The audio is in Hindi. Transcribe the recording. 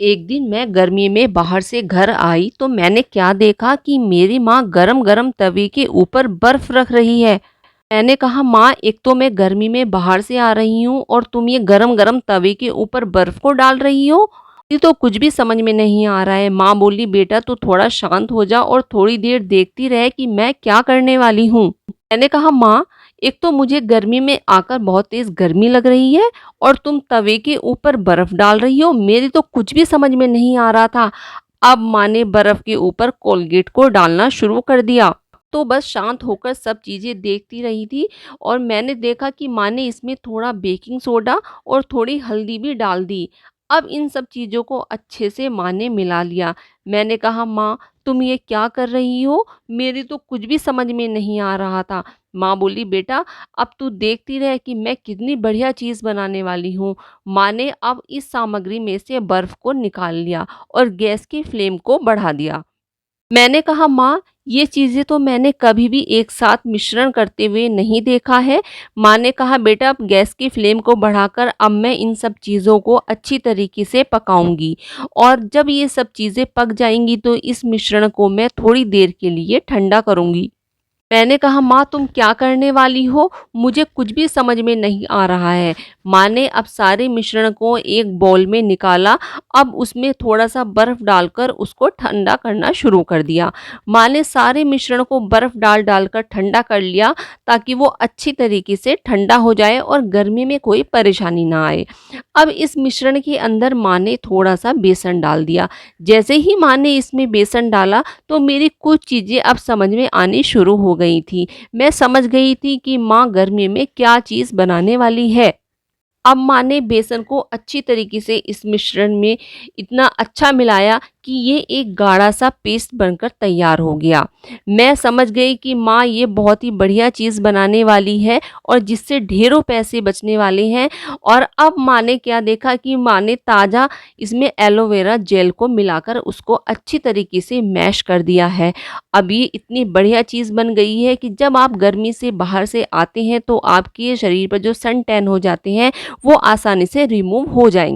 एक दिन मैं गर्मी में बाहर से घर आई तो मैंने क्या देखा कि मेरी माँ गरम गरम तवे के ऊपर बर्फ रख रही है। मैंने कहा, माँ, एक तो मैं गर्मी में बाहर से आ रही हूँ और तुम ये गरम गरम तवे के ऊपर बर्फ को डाल रही हो। ये तो कुछ भी समझ में नहीं आ रहा है। माँ बोली, बेटा तू थोड़ा शांत हो जा और थोड़ी देर देखती रह कि मैं क्या करने वाली हूँ। मैंने कहा, माँ, एक तो मुझे गर्मी में आकर बहुत तेज गर्मी लग रही है और तुम तवे के ऊपर बर्फ डाल रही हो। मेरी तो कुछ भी समझ में नहीं आ रहा था। अब माँ ने बर्फ के ऊपर कोलगेट को डालना शुरू कर दिया। तो बस शांत होकर सब चीज़ें देखती रही थी और मैंने देखा कि माँ ने इसमें थोड़ा बेकिंग सोडा और थोड़ी हल्दी भी डाल दी। अब इन सब चीज़ों को अच्छे से माँ ने मिला लिया। मैंने कहा, माँ, तुम ये क्या कर रही हो? मेरी तो कुछ भी समझ में नहीं आ रहा था। माँ बोली, बेटा अब तू देखती रह कि मैं कितनी बढ़िया चीज़ बनाने वाली हूँ। माँ ने अब इस सामग्री में से बर्फ़ को निकाल लिया और गैस की फ्लेम को बढ़ा दिया। मैंने कहा, माँ, ये चीज़ें तो मैंने कभी भी एक साथ मिश्रण करते हुए नहीं देखा है। माँ ने कहा, बेटा अब गैस की फ्लेम को बढ़ाकर अब मैं इन सब चीज़ों को अच्छी तरीके से पकाऊंगी और जब ये सब चीज़ें पक जाएंगी तो इस मिश्रण को मैं थोड़ी देर के लिए ठंडा करूंगी। मैंने कहा, माँ, तुम क्या करने वाली हो? मुझे कुछ भी समझ में नहीं आ रहा है। माँ ने अब सारे मिश्रण को एक बाउल में निकाला। अब उसमें थोड़ा-सा बर्फ़ डालकर उसको ठंडा करना शुरू कर दिया। माँ ने सारे मिश्रण को बर्फ़ डाल-डाल कर ठंडा कर लिया ताकि वो अच्छी तरीके से ठंडा हो जाए और गर्मी में कोई परेशानी ना आए। अब इस मिश्रण के अंदर माँ ने थोड़ा-सा बेसन डाल दिया। जैसे ही माँ ने इसमें बेसन डाला तो मेरी कुछ चीज़ें अब समझ में आनी शुरू हो गई थी। मैं समझ गई थी कि माँ गर्मी में क्या चीज़ बनाने वाली है। अब माँ ने बेसन को अच्छी तरीके से इस मिश्रण में इतना अच्छा मिलाया कि ये एक गाढ़ा-सा पेस्ट बनकर तैयार हो गया। मैं समझ गई कि माँ ये बहुत ही बढ़िया चीज़ बनाने वाली है और जिससे ढेरों पैसे बचने वाले हैं। और अब माँ ने क्या देखा कि माँ ने ताज़ा इसमें एलोवेरा जेल को मिलाकर उसको अच्छी तरीके से मैश कर दिया है। अब ये इतनी बढ़िया चीज़ बन गई है कि जब आप गर्मी से बाहर से आते हैं तो आपके शरीर पर जो सन टैन हो जाते हैं वो आसानी से रिमूव हो जाएँगे।